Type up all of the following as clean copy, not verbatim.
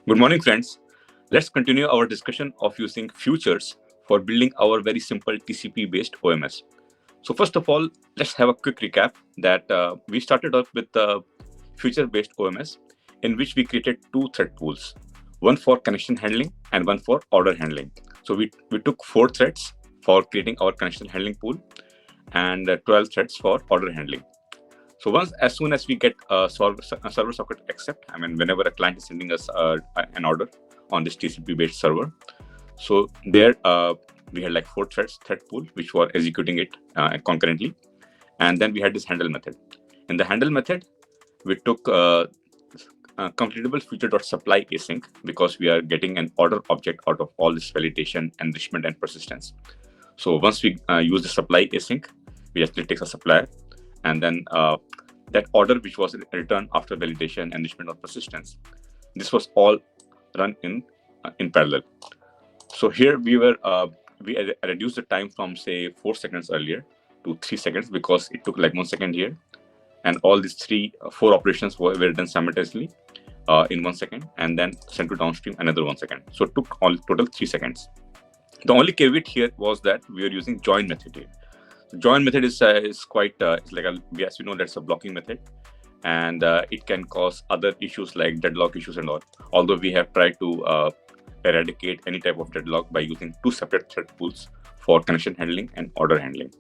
Good morning, friends. Let's continue our discussion of using futures for building our very simple TCP-based OMS. So first of all, let's have a quick recap that we started off with the future-based OMS in which we created two thread pools, one for connection handling and one for order handling. So we took 4 threads for creating our connection handling pool and 12 threads for order handling. So as soon as we get a server socket accept, whenever a client is sending us an order on this TCP-based server, so there we had like 4 thread pool which were executing it concurrently, and then we had this handle method. In the handle method, we took CompletableFuture.supply async because we are getting an order object out of all this validation, enrichment, and persistence. So once we use the supply async, we actually take a supplier, and then that order which was returned after validation, enrichment, or persistence, this was all run in parallel. So here we reduced the time from say 4 seconds earlier to 3 seconds because it took like 1 second here, and all these 4 operations were done simultaneously in 1 second, and then sent to downstream another 1 second. So it took all total 3 seconds. The only caveat here was that we are using join method here. Join method is quite it's like as you know, that's a blocking method, and it can cause other issues like deadlock issues and all. Although we have tried to eradicate any type of deadlock by using 2 separate thread pools for connection handling and order handling.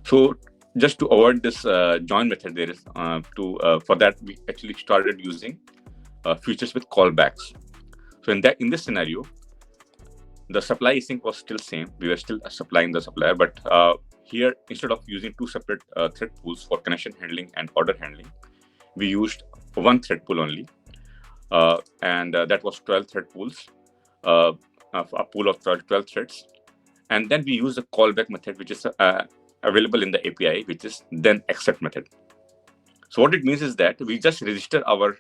So just to avoid this join method, there is for that we actually started using futures with callbacks. So in this scenario, the supply async was still same. We were still supplying the supplier, but here, instead of using 2 separate thread pools for connection handling and order handling, we used 1 thread pool only, and that was 12 thread pools, a pool of 12 threads. And then we use the callback method, which is available in the API, which is thenAccept method. So what it means is that we just register our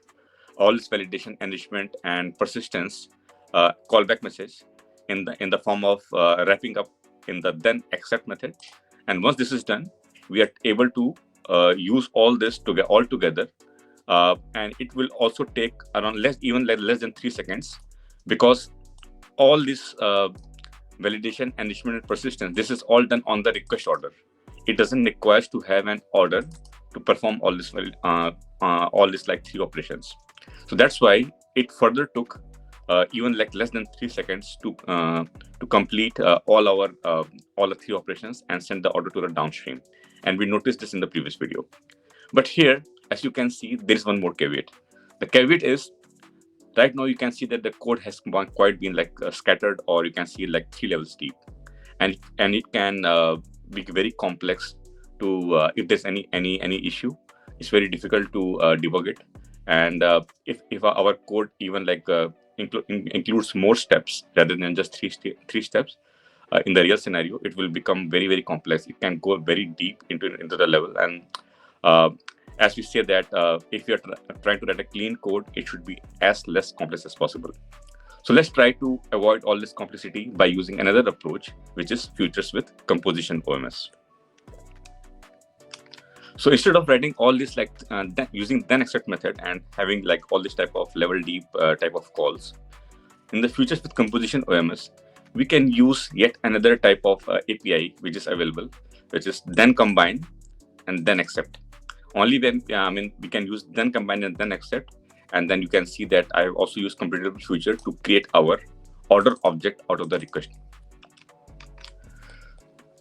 all this validation, enrichment, and persistence callback message in the form of wrapping up in the thenAccept method. And once this is done, we are able to use all this all together, and it will also take around less than 3 seconds, because all this validation, enrichment, and persistence, this is all done on the request order. It doesn't require to have an order to perform all this like 3 operations. So that's why it further took even like less than 3 seconds to complete all the 3 operations and send the order to the downstream. And we noticed this in the previous video. But here, as you can see, there is one more caveat. The caveat is, right now you can see that the code has quite been like scattered, or you can see like 3 levels deep, and it can be very complex to if there's any issue, it's very difficult to debug it. And if our code even like includes more steps rather than just 3 steps, in the real scenario, it will become very, very complex. It can go very deep into the level. And as we say that if you're trying to write a clean code, it should be as less complex as possible. So let's try to avoid all this complexity by using another approach, which is futures with composition OMS. So instead of writing all this like using thenAccept method and having like all this type of level deep type of calls, in the futures with composition OMS, we can use yet another type of API which is available, which is thenCombine and thenAccept. Only when we can use thenCombine and thenAccept, and then you can see that I have also used CompletableFuture to create our order object out of the request.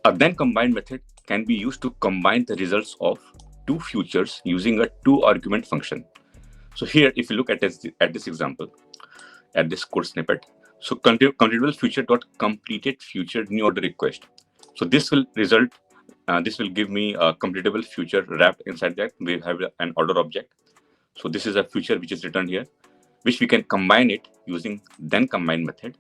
A thenCombine method can be used to combine the results of 2 futures using a 2-argument function. So here, if you look at this example, at this code snippet, so CompletableFuture.completedFuture new order request. So this will result. This will give me a CompletableFuture wrapped inside that. We have an order object. So this is a future which is written here, which we can combine it using thenCombine method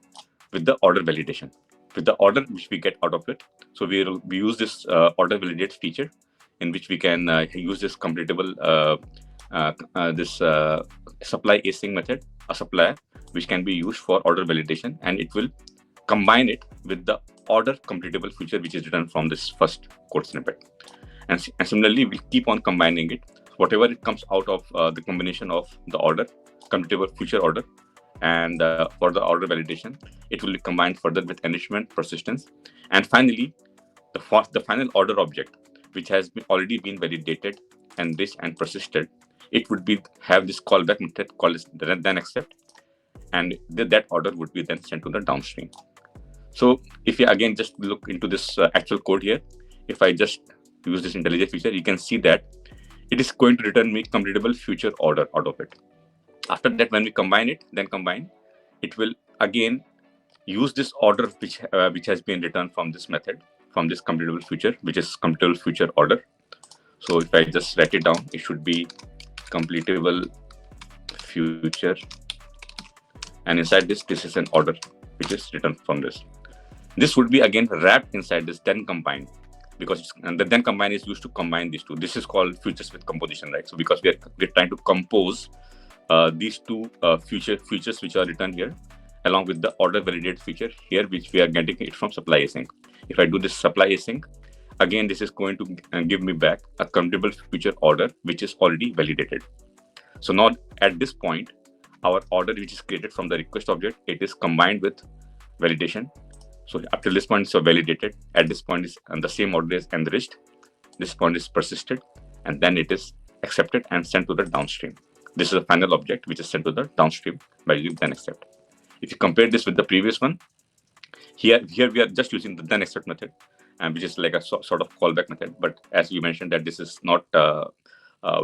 with the order validation, with the order which we get out of it. So we use this orderValidateFuture, in which we can use this completable this supply async method, a supplier, which can be used for order validation, and it will combine it with the order CompletableFuture, which is written from this first code snippet. And similarly, we'll keep on combining it. Whatever it comes out of the combination of the order, CompletableFuture order, And for the order validation, it will be combined further with enrichment, persistence, and finally, the final order object, which has already been validated, enriched, and persisted. It would be have this callback method called as thenAccept, and that order would be then sent to the downstream. So if you again just look into this actual code here, if I just use this IntelliJ feature, you can see that it is going to return me completable future order out of it. After that, when we combine it, it will again use this order which has been returned from this method, from this completable future, which is completable future order. So if I just write it down, it should be completable future, and inside this is an order which is written from this. This would be again wrapped inside this thenCombine, because the thenCombine is used to combine these two. This is called futures with composition, right? So because we're trying to compose these two futures which are written here, along with the order validate feature here, which we are getting it from supply async. If I do this supply async, again, this is going to give me back a computable future order, which is already validated. So now at this point, our order, which is created from the request object, it is combined with validation. So up till this point, it's validated. At this point, is and the same order is enriched. This point is persisted, and then it is accepted and sent to the downstream. This is the final object, which is sent to the downstream by using thenAccept. If you compare this with the previous one, here we are just using the thenAccept method, which is like a sort of callback method. But as we mentioned, that this is not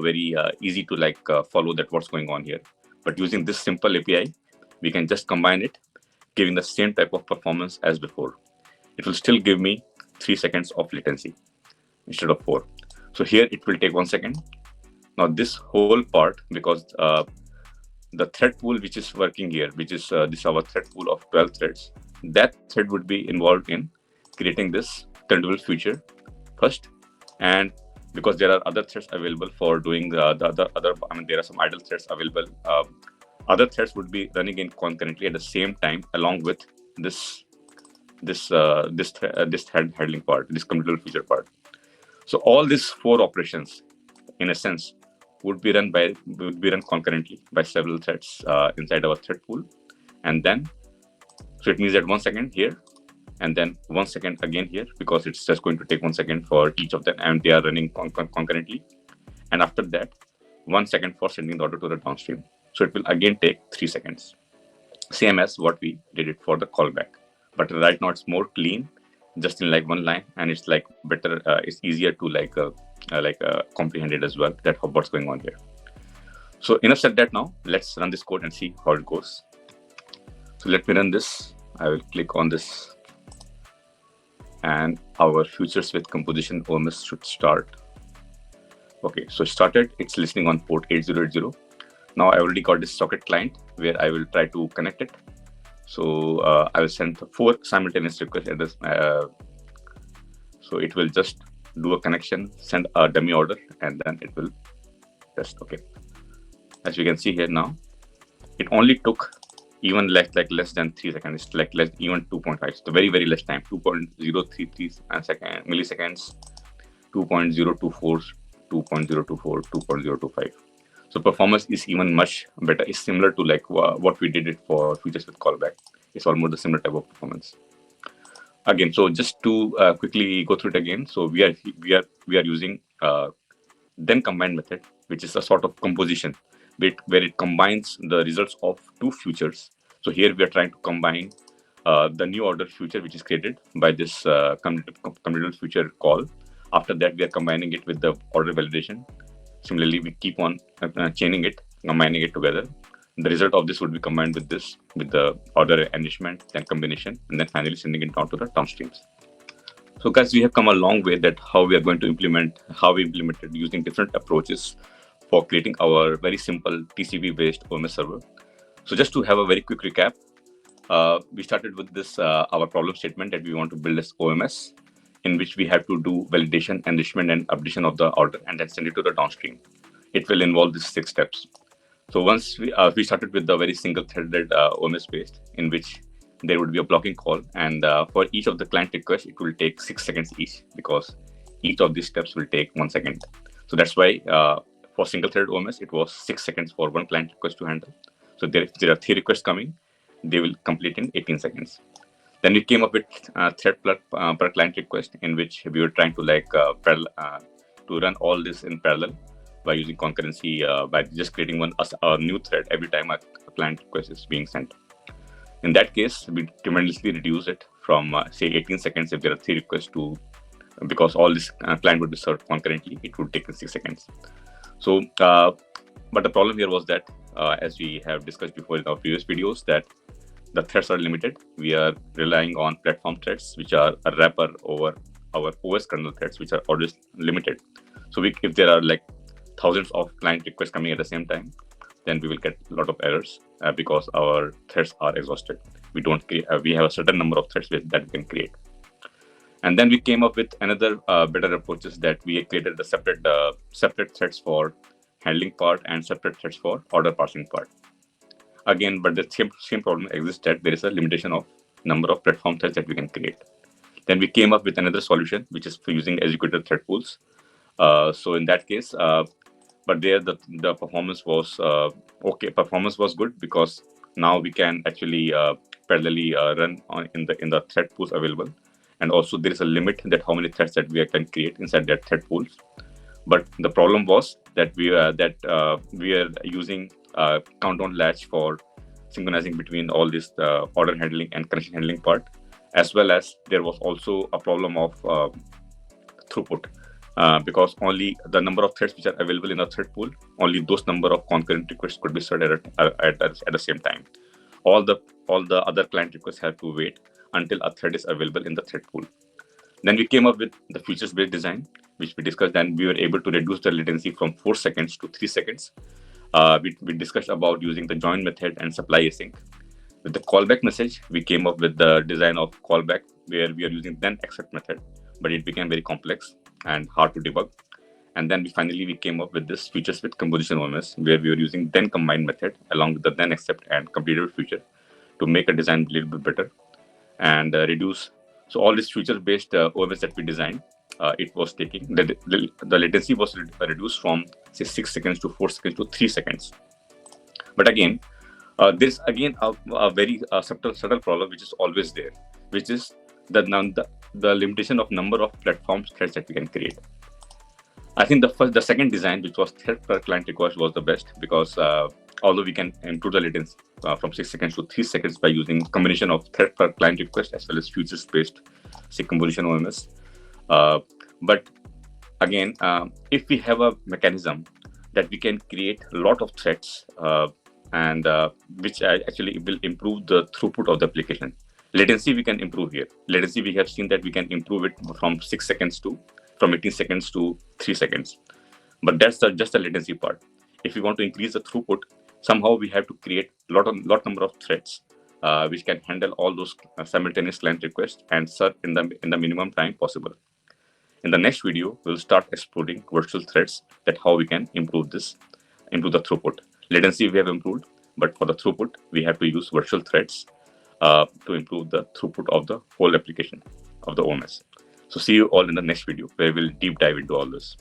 very easy to follow that what's going on here. But using this simple API, we can just combine it, giving the same type of performance as before. It will still give me 3 seconds of latency instead of 4. So here it will take 1 second. Now this whole part, because the thread pool which is working here, which is this our thread pool of 12 threads, that thread would be involved in creating this completable future first. And because there are other threads available for doing the other, there are some idle threads available. Other threads would be running in concurrently at the same time, along with this thread handling part, this completable future part. So all these 4 operations, in a sense, would be run concurrently by several threads inside our thread pool, and then so it means that 1 second here, and then 1 second again here, because it's just going to take 1 second for each of them, and they are running concurrently. And after that, 1 second for sending the order to the downstream. So it will again take 3 seconds, same as what we did it for the callback. But right now it's more clean, just in like one line, and it's like better. It's easier to comprehend it as well. That what's going on here. So enough said that. Now let's run this code and see how it goes. So let me run this. I will click on this, and our futures with composition OMS should start. Okay, so started. It's listening on port 8080. Now I already got this socket client where I will try to connect it. So I will send 4 simultaneous requests at this. So it will just do a connection, send a dummy order, and then it will test. Okay. As you can see here now, it only took even less than 3 seconds. It's like less, even 2.5. It's very, very less time. 2.033 milliseconds, 2.024, 2.024, 2.025. So performance is even much better. It's similar to like what we did it for futures with callback. It's almost the similar type of performance. Again, so just to quickly go through it again. So we are using thenCombine method, which is a sort of composition where it combines the results of 2 futures. So here we are trying to combine the new order future, which is created by this completable future call. After that, we are combining it with the order validation. Similarly, we keep on chaining it, combining it together. The result of this would be combined with this, with the order enrichment, then combination, and then finally sending it down to the downstreams. So guys, we have come a long way that how we implemented using different approaches for creating our very simple TCP-based OMS server. So just to have a very quick recap, we started with this, our problem statement that we want to build this OMS, in which we have to do validation, enrichment, and updation of the order, and then send it to the downstream. It will involve these 6 steps. So once we started with the very single-threaded OMS based, in which there would be a blocking call, and for each of the client requests, it will take 6 seconds each, because each of these steps will take 1 second. So that's why for single-threaded OMS, it was 6 seconds for one client request to handle. So if there are 3 requests coming, they will complete in 18 seconds. Then we came up with thread per client request, in which we were trying to to run all this in parallel by using concurrency, by just creating a new thread every time a client request is being sent. In that case, we tremendously reduce it from say 18 seconds if there are 3 requests to, because all this client would be served concurrently, it would take 6 seconds. So, but the problem here was that, as we have discussed before in our previous videos, that the threads are limited. We are relying on platform threads, which are a wrapper over our OS kernel threads, which are always limited. So if there are like thousands of client requests coming at the same time, then we will get a lot of errors because our threads are exhausted. We have a certain number of threads that we can create. And then we came up with another better approaches, that we created the separate threads for handling part and separate threads for order parsing part. Again, but the same problem exists, that there is a limitation of number of platform threads that we can create. Then we came up with another solution, which is for using executed thread pools. So in that case, but there the performance was okay. Performance was good because now we can actually parallelly run in the thread pools available, and also there is a limit that how many threads that we can create inside that thread pools. But the problem was that we are using countdown latch for synchronizing between all this order handling and connection handling part, as well as there was also a problem of throughput. Because only the number of threads which are available in the thread pool, only those number of concurrent requests could be served at the same time. All the other client requests have to wait until a thread is available in the thread pool. Then we came up with the features-based design, which we discussed, and we were able to reduce the latency from 4 seconds to 3 seconds. We discussed about using the join method and supply async. With the callback message, we came up with the design of callback, where we are using thenAccept method, but it became very complex and hard to debug. And then we came up with this features with composition OMS, where we were using thenCombine method along with the thenAccept and CompletableFuture to make a design a little bit better and reduce. So all these feature-based OMS that we designed, it was taking the latency was reduced from say 6 seconds to 4 seconds to 3 seconds. But again, there's again a very subtle problem which is always there, which is the limitation of number of platform threads that we can create. I think the second design, which was thread per client request, was the best, because although we can improve the latency from 6 seconds to 3 seconds by using combination of thread per client request as well as features-based, say, composition OMS. But again, if we have a mechanism that we can create a lot of threads and which actually will improve the throughput of the application. Latency we can improve here. Latency, we have seen that we can improve it from 18 seconds to 3 seconds. But that's just the latency part. If we want to increase the throughput, somehow we have to create lot number of threads which can handle all those simultaneous client requests and serve in the minimum time possible. In the next video, we'll start exploring virtual threads, that how we can improve the throughput. Latency we have improved, but for the throughput, we have to use virtual threads to improve the throughput of the whole application of the OMS. So see you all in the next video, where we'll deep dive into all this.